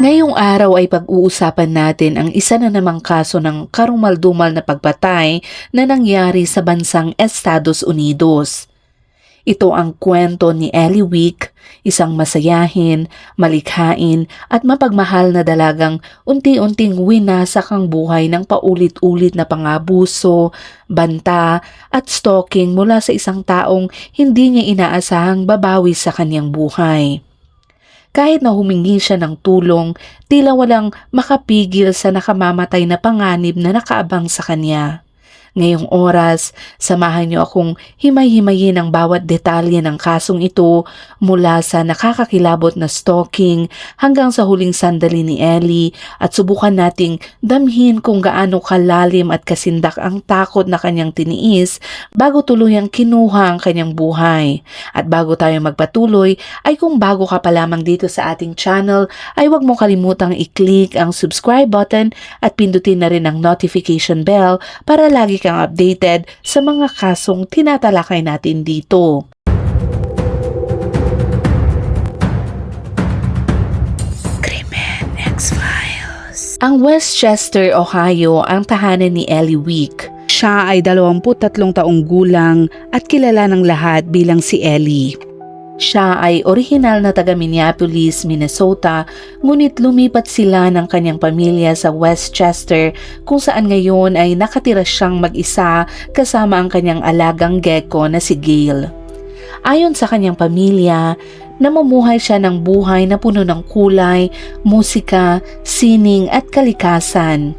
Ngayong araw ay pag-uusapan natin ang isa na namang kaso ng karumaldumal na pagpatay na nangyari sa bansang Estados Unidos. Ito ang kwento ni Ellie Wick, isang masayahin, malikhain at mapagmahal na dalagang unti-unting winasak ang buhay ng paulit-ulit na pangabuso, banta at stalking mula sa isang taong hindi niya inaasahang babawi sa kanyang buhay. Kahit na humingi siya ng tulong, tila walang makapigil sa nakamamatay na panganib na nakaabang sa kanya. Ngayong oras, samahan niyo akong himay-himayin ang bawat detalye ng kasong ito mula sa nakakakilabot na stalking hanggang sa huling sandali ni Ellie at subukan nating damhin kung gaano kalalim at kasindak ang takot na kanyang tiniis bago tuluyang kinuha ang kanyang buhay. At bago tayo magpatuloy, ay kung bago ka pa lamang dito sa ating channel, ay huwag mo kalimutang i-click ang subscribe button at pindutin na rin ang notification bell para lagi kang updated sa mga kasong tinatalakay natin dito. Krimen X-Files. Ang Westchester, Ohio ang tahanan ni Ellie Wick. Siya ay 23 taong gulang at kilala ng lahat bilang si Ellie. Siya ay orihinal na taga Minneapolis, Minnesota, ngunit lumipat sila ng kanyang pamilya sa Westchester kung saan ngayon ay nakatira siyang mag-isa kasama ang kanyang alagang gecko na si Gail. Ayon sa kanyang pamilya, namumuhay siya ng buhay na puno ng kulay, musika, sining at kalikasan.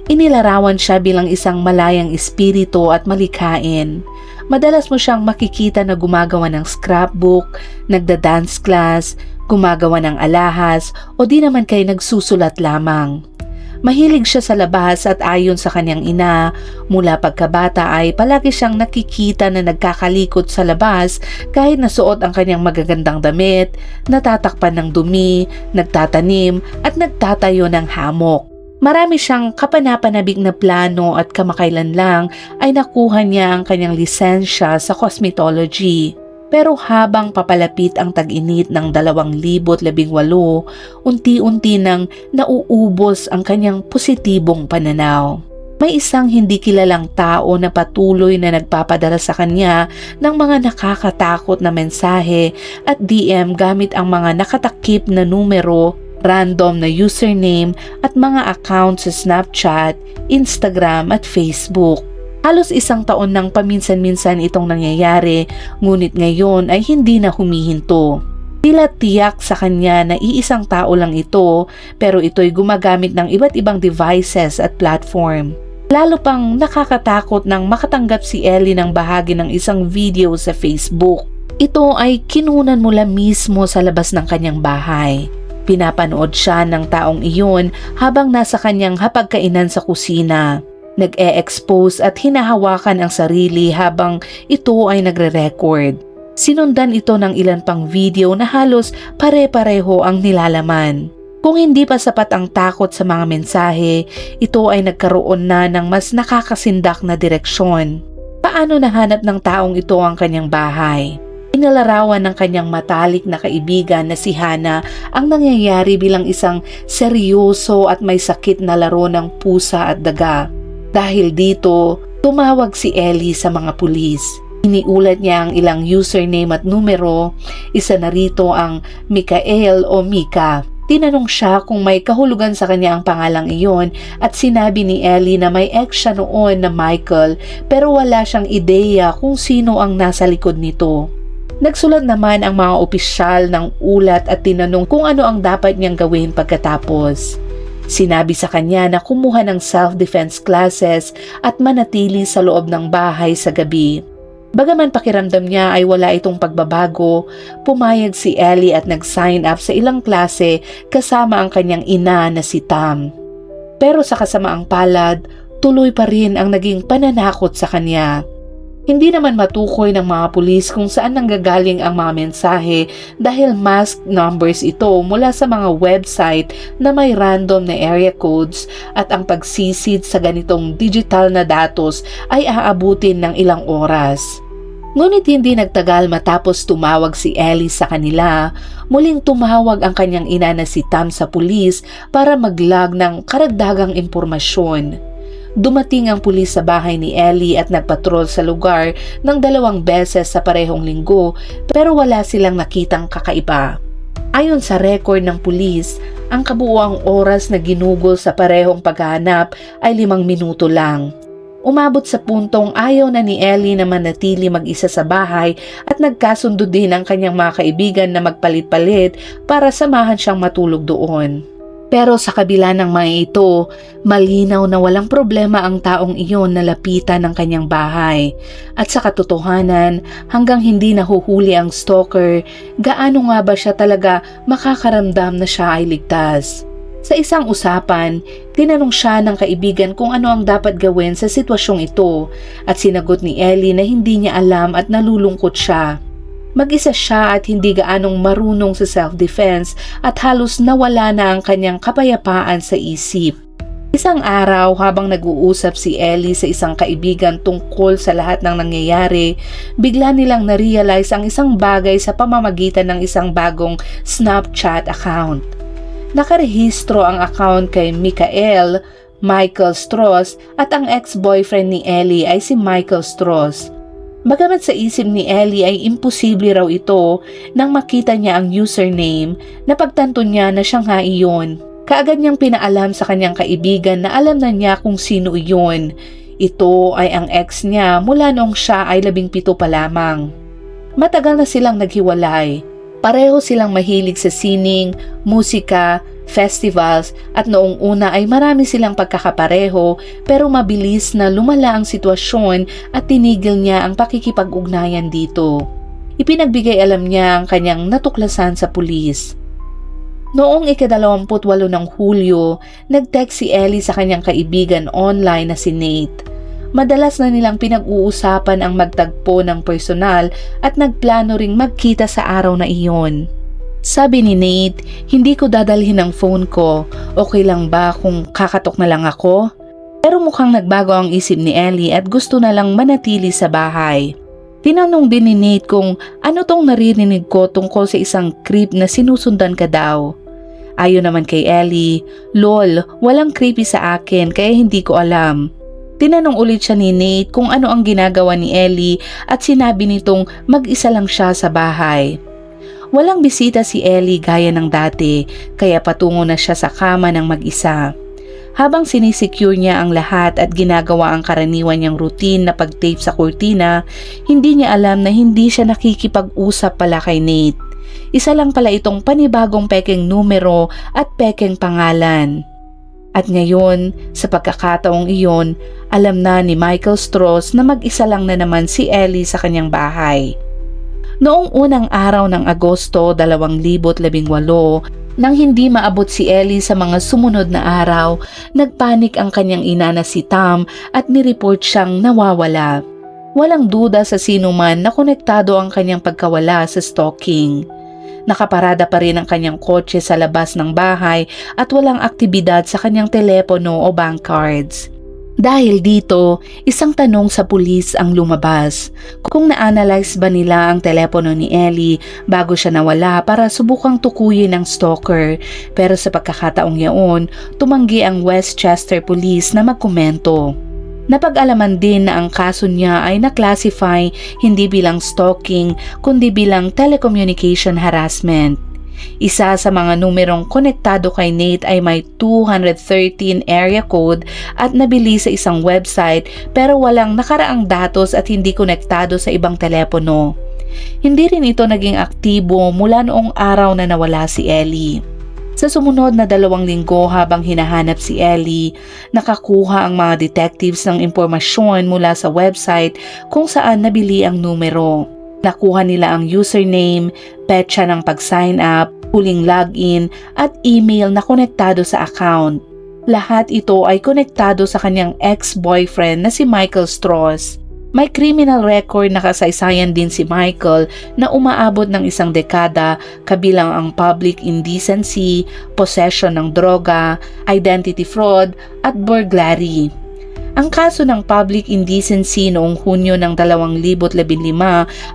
Inilarawan siya bilang isang malayang espiritu at malikhain. Madalas mo siyang makikita na gumagawa ng scrapbook, nagda-dance class, gumagawa ng alahas o di naman kay nagsusulat lamang. Mahilig siya sa labas at ayon sa kanyang ina, mula pagkabata ay palagi siyang nakikita na nagkakalikot sa labas kahit nasuot ang kanyang magagandang damit, natatakpan ng dumi, nagtatanim at nagtatayo ng hammock. Marami siyang kapanapanabik na plano at kamakailan lang ay nakuha niya ang kanyang lisensya sa cosmetology. Pero habang papalapit ang tag-init ng 2018, unti-unti nang nauubos ang kanyang positibong pananaw. May isang hindi kilalang tao na patuloy na nagpapadala sa kanya ng mga nakakatakot na mensahe at DM gamit ang mga nakatakip na numero, random na username at mga account sa Snapchat, Instagram at Facebook. Halos 1 taon nang paminsan-minsan itong nangyayari, ngunit ngayon ay hindi na humihinto. Tila tiyak sa kanya na iisang tao lang ito, pero ito'y gumagamit ng iba't ibang devices at platform. Lalo pang nakakatakot nang makatanggap si Ellie ng bahagi ng isang video sa Facebook. Ito ay kinunan mula mismo sa labas ng kanyang bahay. Pinapanood siya ng taong iyon habang nasa kanyang hapagkainan sa kusina. Nag-e-expose at hinahawakan ang sarili habang ito ay nagre-record. Sinundan ito ng ilan pang video na halos pare-pareho ang nilalaman. Kung hindi pa sapat ang takot sa mga mensahe, ito ay nagkaroon na ng mas nakakasindak na direksyon. Paano nahanap ng taong ito ang kanyang bahay? Inilarawan ng kanyang matalik na kaibigan na si Hannah ang nangyayari bilang isang seryoso at may sakit na laro ng pusa at daga. Dahil dito, tumawag si Ellie sa mga pulis. Iniulat niya ang ilang username at numero, isa na rito ang Mikael o Mika. Tinanong siya kung may kahulugan sa kanya ang pangalang iyon at sinabi ni Ellie na may ex siya noon na Michael pero wala siyang ideya kung sino ang nasa likod nito. Nagsulat naman ang mga opisyal ng ulat at tinanong kung ano ang dapat niyang gawin pagkatapos. Sinabi sa kanya na kumuha ng self-defense classes at manatili sa loob ng bahay sa gabi. Bagaman pakiramdam niya ay wala itong pagbabago, pumayag si Ellie at nag-sign up sa ilang klase kasama ang kanyang ina na si Tam. Pero sa kasamaang palad, tuloy pa rin ang naging pananakot sa kanya. Hindi naman matukoy ng mga pulis kung saan nanggagaling ang mga mensahe dahil masked numbers ito mula sa mga website na may random na area codes at ang pagsisid sa ganitong digital na datos ay aabutin ng ilang oras. Ngunit hindi nagtagal matapos tumawag si Ellie sa kanila, muling tumawag ang kanyang ina na si Tam sa pulis para mag-log ng karagdagang impormasyon. Dumating ang pulis sa bahay ni Ellie at nagpatrol sa lugar ng 2 beses sa parehong linggo pero wala silang nakitang kakaiba. Ayon sa record ng pulis, ang kabuuang oras na ginugol sa parehong paghahanap ay 5 minuto lang. Umabot sa puntong ayaw na ni Ellie na manatili mag-isa sa bahay at nagkasundo din ang kanyang mga kaibigan na magpalit-palit para samahan siyang matulog doon. Pero sa kabila ng mga ito, malinaw na walang problema ang taong iyon na lapitan ng kanyang bahay. At sa katotohanan, hanggang hindi nahuhuli ang stalker, gaano nga ba siya talaga makakaramdam na siya ay ligtas? Sa isang usapan, tinanong siya ng kaibigan kung ano ang dapat gawin sa sitwasyong ito at sinagot ni Ellie na hindi niya alam at nalulungkot siya. Mag-isa siya at hindi gaanong marunong sa self-defense at halos nawala na ang kanyang kapayapaan sa isip. Isang araw habang nag-uusap si Ellie sa isang kaibigan tungkol sa lahat ng nangyayari, bigla nilang na-realize ang isang bagay sa pamamagitan ng isang bagong Snapchat account. Nakarehistro ang account kay Michael Strauss at ang ex-boyfriend ni Ellie ay si Michael Strauss. Bagamat sa isip ni Ellie ay imposible raw ito nang makita niya ang username, napagtanto niya na siya nga iyon. Kaagad niyang pinaalam sa kanyang kaibigan na alam na niya kung sino iyon. Ito ay ang ex niya mula noong siya ay 17 pa lamang. Matagal na silang naghiwalay. Pareho silang mahilig sa sining, musika, festivals at noong una ay marami silang pagkakapareho pero mabilis na lumala ang sitwasyon at tinigil niya ang pakikipag-ugnayan dito. Ipinagbigay alam niya ang kanyang natuklasan sa pulis. Noong ika-28 ng Hulyo, nag-text si Ellie sa kanyang kaibigan online na si Nate. Madalas na nilang pinag-uusapan ang magtagpo ng personal at nagplano ring magkita sa araw na iyon. Sabi ni Nate, hindi ko dadalhin ang phone ko. Okay lang ba kung kakatok na lang ako? Pero mukhang nagbago ang isip ni Ellie at gusto na lang manatili sa bahay. Tinanong din ni Nate kung ano tong naririnig ko tungkol sa isang creep na sinusundan ka daw. Ayon naman kay Ellie, "Lol, walang creepy sa akin kaya hindi ko alam." Tinanong ulit siya ni Nate kung ano ang ginagawa ni Ellie at sinabi nitong mag-isa lang siya sa bahay. Walang bisita si Ellie gaya ng dati kaya patungo na siya sa kama ng mag-isa. Habang sinisecure niya ang lahat at ginagawa ang karaniwan niyang routine na pag-tape sa kurtina, hindi niya alam na hindi siya nakikipag-usap pala kay Nate. Isa lang pala itong panibagong pekeng numero at pekeng pangalan. At ngayon, sa pagkakataong iyon, alam na ni Michael Strauss na mag-isa lang na naman si Ellie sa kanyang bahay. Noong unang araw ng Agosto 2018, nang hindi maabot si Ellie sa mga sumunod na araw, nagpanik ang kanyang ina na si Tam at nireport siyang nawawala. Walang duda sa sino man na konektado ang kanyang pagkawala sa stalking. Nakaparada pa rin ang kanyang kotse sa labas ng bahay at walang aktibidad sa kanyang telepono o bank cards. Dahil dito, isang tanong sa pulis ang lumabas. Kung na-analyze ba nila ang telepono ni Ellie bago siya nawala para subukang tukuyin ng stalker. Pero sa pagkakataong yaon, tumanggi ang Westchester Police na magkomento. Napag-alaman din na ang kaso niya ay na-classify hindi bilang stalking kundi bilang telecommunication harassment. Isa sa mga numerong konektado kay Nate ay may 213 area code at nabili sa isang website pero walang nakaraang datos at hindi konektado sa ibang telepono. Hindi rin ito naging aktibo mula noong araw na nawala si Ellie. Sa sumunod na 2 linggo habang hinahanap si Ellie, nakakuha ang mga detectives ng impormasyon mula sa website kung saan nabili ang numero. Nakuha nila ang username, petsa ng pag-sign up, huling login at email na konektado sa account. Lahat ito ay konektado sa kanyang ex-boyfriend na si Michael Strauss. May criminal record na kasaysayan din si Michael na umaabot ng 1 dekada kabilang ang public indecency, possession ng droga, identity fraud at burglary. Ang kaso ng public indecency noong Hunyo ng 2015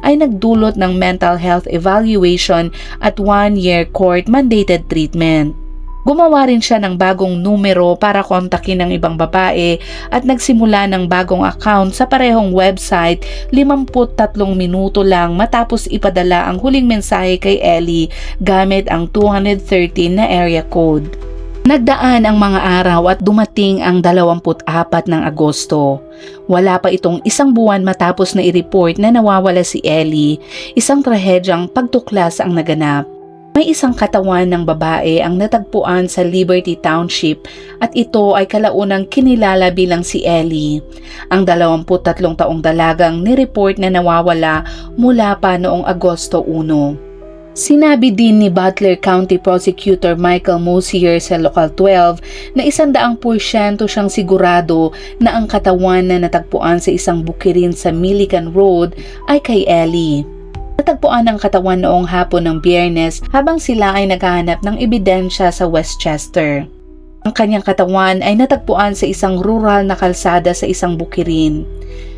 ay nagdulot ng mental health evaluation at 1-year court-mandated treatment. Gumawa rin siya ng bagong numero para kontakin ng ibang babae at nagsimula ng bagong account sa parehong website 53 minuto lang matapos ipadala ang huling mensahe kay Ellie gamit ang 213 na area code. Nagdaan ang mga araw at dumating ang 24 ng Agosto. Wala pa itong isang buwan matapos na i-report na nawawala si Ellie, isang trahedyang pagtuklas ang naganap. May isang katawan ng babae ang natagpuan sa Liberty Township at ito ay kalaunang kinilala bilang si Ellie, ang 23 taong dalagang nireport na nawawala mula pa noong Agosto 1. Sinabi din ni Butler County Prosecutor Michael Mosier sa Local 12 na 100% siyang sigurado na ang katawan na natagpuan sa isang bukirin sa Millican Road ay kay Ellie. Natagpuan ang katawan noong hapon ng Biyernes habang sila ay naghahanap ng ebidensya sa Westchester. Ang kanyang katawan ay natagpuan sa isang rural na kalsada sa isang bukirin.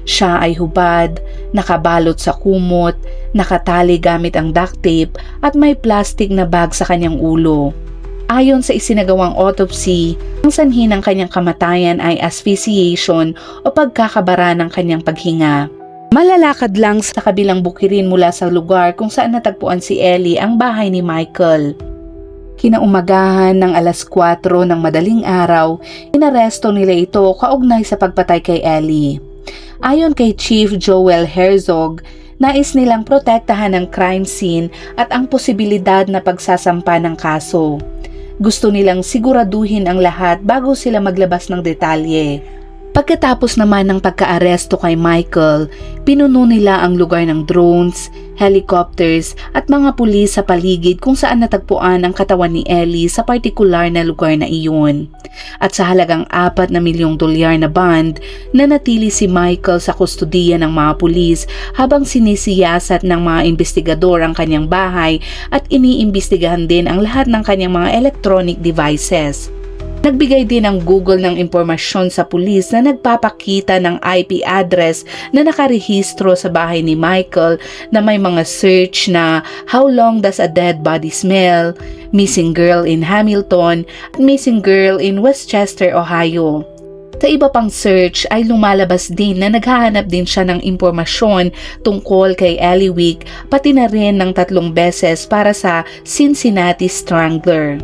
Siya ay hubad, nakabalot sa kumot, nakatali gamit ang duct tape at may plastic na bag sa kanyang ulo. Ayon sa isinagawang autopsy, ang sanhi ng kanyang kamatayan ay asphyxiation o pagkakabara ng kanyang paghinga. Malalakad lang sa kabilang bukirin mula sa lugar kung saan natagpuan si Ellie ang bahay ni Michael. Kinaumagahan ng 4:00 ng madaling araw, inaresto nila ito kaugnay sa pagpatay kay Ellie. Ayon kay Chief Joel Herzog, nais nilang protektahan ang crime scene at ang posibilidad na pagsasampa ng kaso. Gusto nilang siguraduhin ang lahat bago sila maglabas ng detalye. Pagkatapos naman ng pagkaaresto kay Michael, pinuno nila ang lugar ng drones, helicopters at mga pulis sa paligid kung saan natagpuan ang katawan ni Ellie sa partikular na lugar na iyon. At sa halagang $4 milyong na bond, nanatili si Michael sa kustudiya ng mga pulis habang sinisiyasat ng mga investigador ang kanyang bahay at iniimbestigahan din ang lahat ng kanyang mga electronic devices. Nagbigay din ang Google ng impormasyon sa pulis na nagpapakita ng IP address na nakarehistro sa bahay ni Michael na may mga search na "How long does a dead body smell?", "Missing girl in Hamilton", at "Missing girl in Westchester, Ohio". Sa iba pang search ay lumalabas din na naghahanap din siya ng impormasyon tungkol kay Ellie Wick pati na rin ng 3 beses para sa Cincinnati Strangler.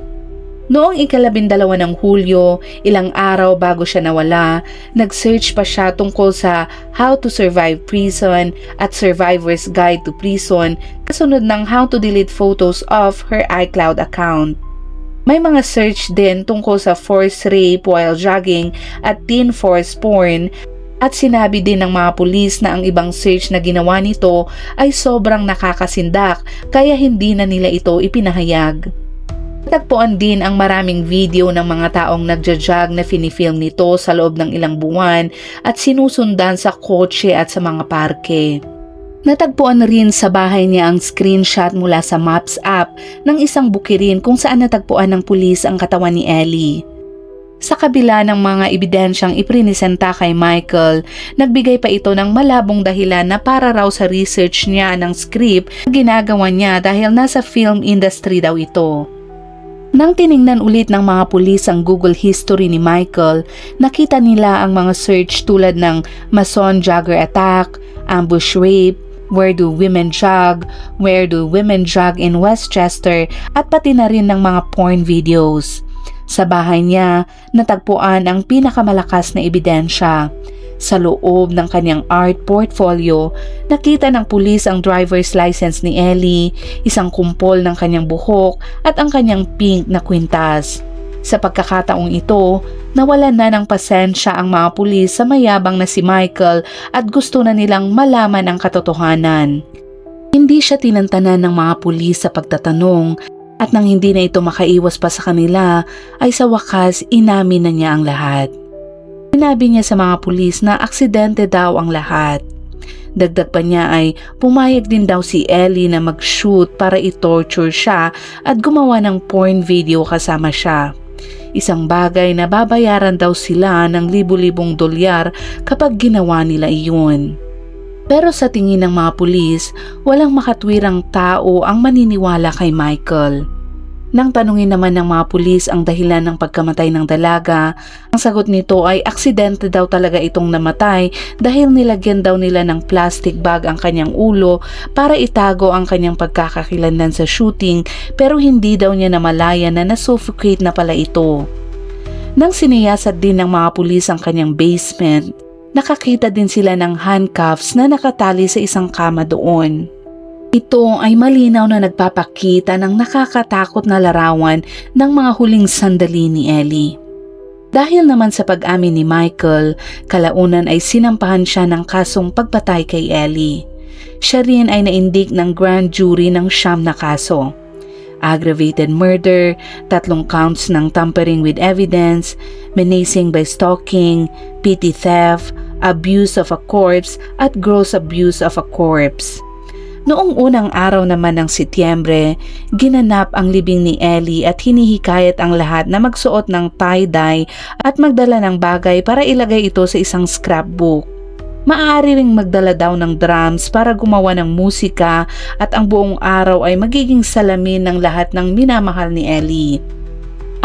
Noong 12 ng Hulyo, ilang araw bago siya nawala, nag-search pa siya tungkol sa How to Survive Prison at Survivor's Guide to Prison kasunod ng How to Delete Photos of her iCloud account. May mga search din tungkol sa forced rape while jogging at teen force porn at sinabi din ng mga pulis na ang ibang search na ginawa nito ay sobrang nakakasindak kaya hindi na nila ito ipinahayag. Natagpuan din ang maraming video ng mga taong nagja-jog na finifilm nito sa loob ng ilang buwan at sinusundan sa kotse at sa mga parke. Natagpuan rin sa bahay niya ang screenshot mula sa Maps app ng isang bukirin kung saan natagpuan ng pulis ang katawan ni Ellie. Sa kabila ng mga ebidensyang iprinisenta kay Michael, nagbigay pa ito ng malabong dahilan na para raw sa research niya ng script na ginagawa niya dahil nasa film industry daw ito. Nang tiningnan ulit ng mga pulis ang Google history ni Michael, nakita nila ang mga search tulad ng Mason jogger attack, ambush rape, where do women jog in Westchester at pati na rin ng mga porn videos. Sa bahay niya, natagpuan ang pinakamalakas na ebidensya. Sa loob ng kanyang art portfolio, nakita ng pulis ang driver's license ni Ellie, isang kumpol ng kanyang buhok at ang kanyang pink na kwintas. Sa pagkakataong ito, nawalan na ng pasensya ang mga pulis sa mayabang na si Michael at gusto na nilang malaman ang katotohanan. Hindi siya tinantanan ng mga pulis sa pagtatanong at nang hindi na ito makaiwas pa sa kanila, ay sa wakas inamin na niya ang lahat. Sinabi niya sa mga pulis na aksidente daw ang lahat. Dagdag pa niya ay pumayag din daw si Ellie na mag-shoot para i-torture siya at gumawa ng porn video kasama siya. Isang bagay na babayaran daw sila ng libu-libong dolyar kapag ginawa nila iyon. Pero sa tingin ng mga pulis, walang makatwirang tao ang maniniwala kay Michael. Nang tanungin naman ng mga pulis ang dahilan ng pagkamatay ng dalaga, ang sagot nito ay aksidente daw talaga itong namatay dahil nilagyan daw nila ng plastic bag ang kanyang ulo para itago ang kanyang pagkakakilanlan sa shooting, pero hindi daw niya namalayan na nasuffocate na pala ito. Nang siniyasat din ng mga pulis ang kanyang basement, nakakita din sila ng handcuffs na nakatali sa isang kama doon. Ito ay malinaw na nagpapakita ng nakakatakot na larawan ng mga huling sandali ni Ellie. Dahil naman sa pag-amin ni Michael, kalaunan ay sinampahan siya ng kasong pagpatay kay Ellie. Siya rin ay naindik ng grand jury ng 9 na kaso. Aggravated murder, 3 counts ng tampering with evidence, menacing by stalking, petty theft, abuse of a corpse at gross abuse of a corpse. Noong unang araw naman ng Setyembre, ginanap ang libing ni Ellie at hinihikayat ang lahat na magsuot ng tie-dye at magdala ng bagay para ilagay ito sa isang scrapbook. Maaari ring magdala daw ng drums para gumawa ng musika at ang buong araw ay magiging salamin ng lahat ng minamahal ni Ellie.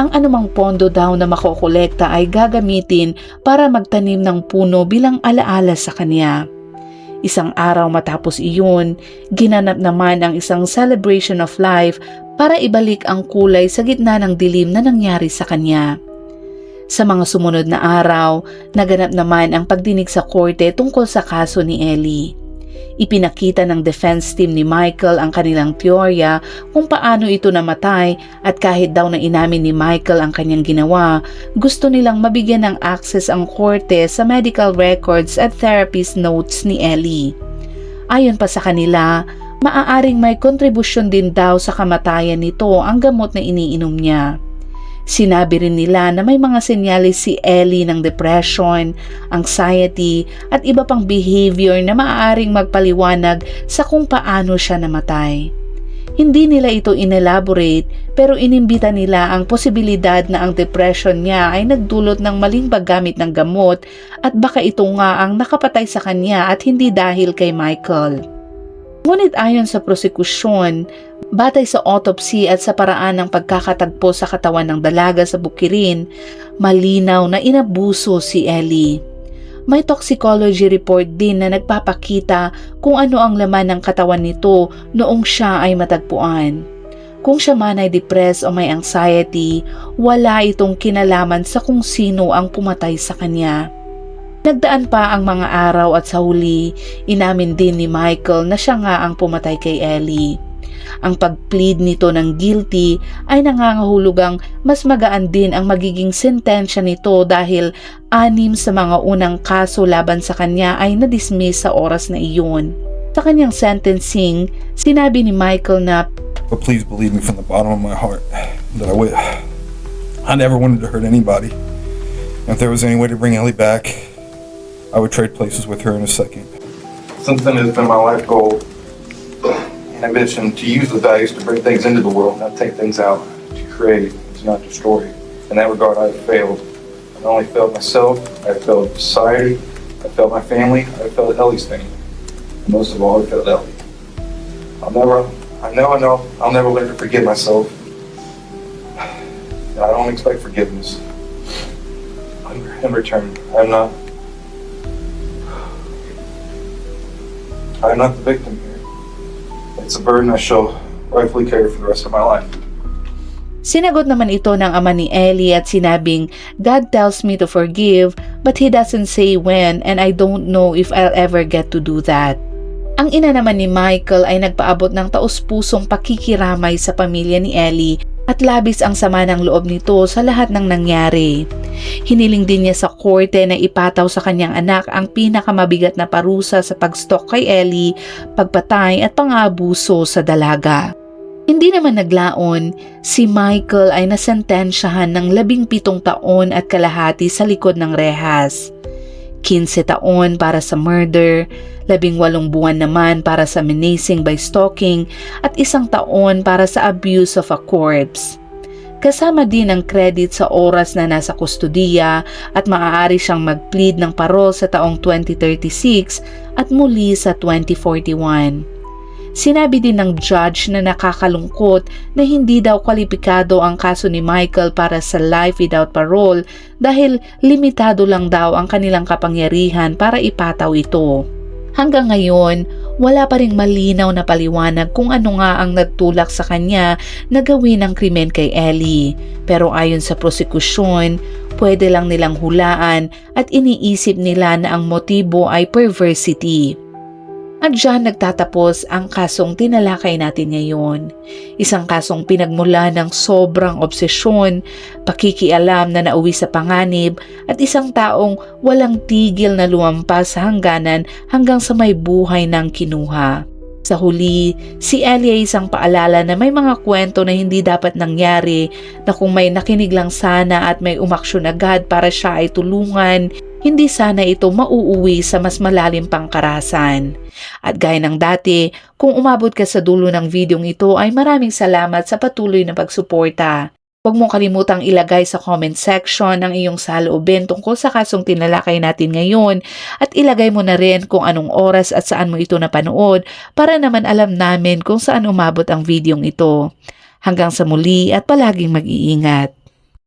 Ang anumang pondo daw na makokolekta ay gagamitin para magtanim ng puno bilang alaala sa kanya. Isang araw matapos iyon, ginanap naman ang isang celebration of life para ibalik ang kulay sa gitna ng dilim na nangyari sa kanya. Sa mga sumunod na araw, naganap naman ang pagdinig sa korte tungkol sa kaso ni Ellie. Ipinakita ng defense team ni Michael ang kanilang teorya kung paano ito namatay at kahit daw na inamin ni Michael ang kanyang ginawa, gusto nilang mabigyan ng access ang korte sa medical records at therapist notes ni Ellie. Ayon pa sa kanila, maaaring may kontribusyon din daw sa kamatayan nito ang gamot na iniinom niya. Sinabi rin nila na may mga senyalis si Ellie ng depression, anxiety at iba pang behavior na maaaring magpaliwanag sa kung paano siya namatay. Hindi nila ito inelaborate pero inimbita nila ang posibilidad na ang depression niya ay nagdulot ng maling paggamit ng gamot at baka ito nga ang nakapatay sa kanya at hindi dahil kay Michael. Ngunit ayon sa prosekusyon, batay sa autopsy at sa paraan ng pagkakatagpo sa katawan ng dalaga sa bukirin, malinaw na inabuso si Ellie. May toxicology report din na nagpapakita kung ano ang laman ng katawan nito noong siya ay matagpuan. Kung siya man ay depressed o may anxiety, wala itong kinalaman sa kung sino ang pumatay sa kanya. Nagdaan pa ang mga araw at sa huli, inamin din ni Michael na siya nga ang pumatay kay Ellie. Ang pag-plead nito ng guilty ay nangangahulugang mas magaan din ang magiging sentensya nito dahil 6 sa mga unang kaso laban sa kanya ay na-dismiss sa oras na iyon. Sa kanyang sentencing, sinabi ni Michael na, "But please believe me from the bottom of my heart that I never wanted to hurt anybody. If there was any way to bring Ellie back, I would trade places with her in a second. Since then, it has been my life goal and ambition to use the values to bring things into the world, not take things out, to create, to not destroy. In that regard, I have failed. I not only failed myself, I have failed society, I failed my family, I have failed Ellie's family. And most of all, I failed Ellie. I'll never learn to forgive myself. I don't expect forgiveness. In return, I'm not the victim here. It's a burden I shall rightfully carry for the rest of my life." Sinagot naman ito ng ama ni Ellie at sinabing, "God tells me to forgive but He doesn't say when and I don't know if I'll ever get to do that." Ang ina naman ni Michael ay nagpaabot ng taus-pusong pakikiramay sa pamilya ni Ellie at labis ang sama ng loob nito sa lahat ng nangyari. Hiniling din niya sa korte na ipataw sa kanyang anak ang pinakamabigat na parusa sa pag-stalk kay Ellie, pagpatay at pang-aabuso sa dalaga. Hindi naman naglaon, si Michael ay nasentensyahan ng 17 taon at kalahati sa likod ng rehas. 15 taon para sa murder, 18 buwan naman para sa menacing by stalking at 1 taon para sa abuse of a corpse. Kasama din ang credit sa oras na nasa kustudiya at maaari siyang mag-plead ng parol sa taong 2036 at muli sa 2041. Sinabi din ng judge na nakakalungkot na hindi daw kwalipikado ang kaso ni Michael para sa life without parole dahil limitado lang daw ang kanilang kapangyarihan para ipataw ito. Hanggang ngayon, wala pa ring malinaw na paliwanag kung ano nga ang nagtulak sa kanya na gawin ang krimen kay Ellie. Pero ayon sa prosekusyon, pwede lang nilang hulaan at iniisip nila na ang motibo ay perversity. At dyan nagtatapos ang kasong tinalakay natin ngayon. Isang kasong pinagmula ng sobrang obsesyon, pakikialam na nauwi sa panganib, at isang taong walang tigil na lumampas sa hangganan hanggang sa may buhay ng kinuha. Sa huli, si Ellie ay isang paalala na may mga kwento na hindi dapat nangyari, na kung may nakinig lang sana at may umaksyon agad para siya ay tulungan, hindi sana ito mauuwi sa mas malalim pang karahasan. At gaya ng dati, kung umabot ka sa dulo ng videong ito ay maraming salamat sa patuloy na pagsuporta. Huwag mong kalimutang ilagay sa comment section ang iyong saloobin tungkol sa kasong tinalakay natin ngayon at ilagay mo na rin kung anong oras at saan mo ito napanood para naman alam namin kung saan umabot ang videong ito. Hanggang sa muli at palaging mag-iingat.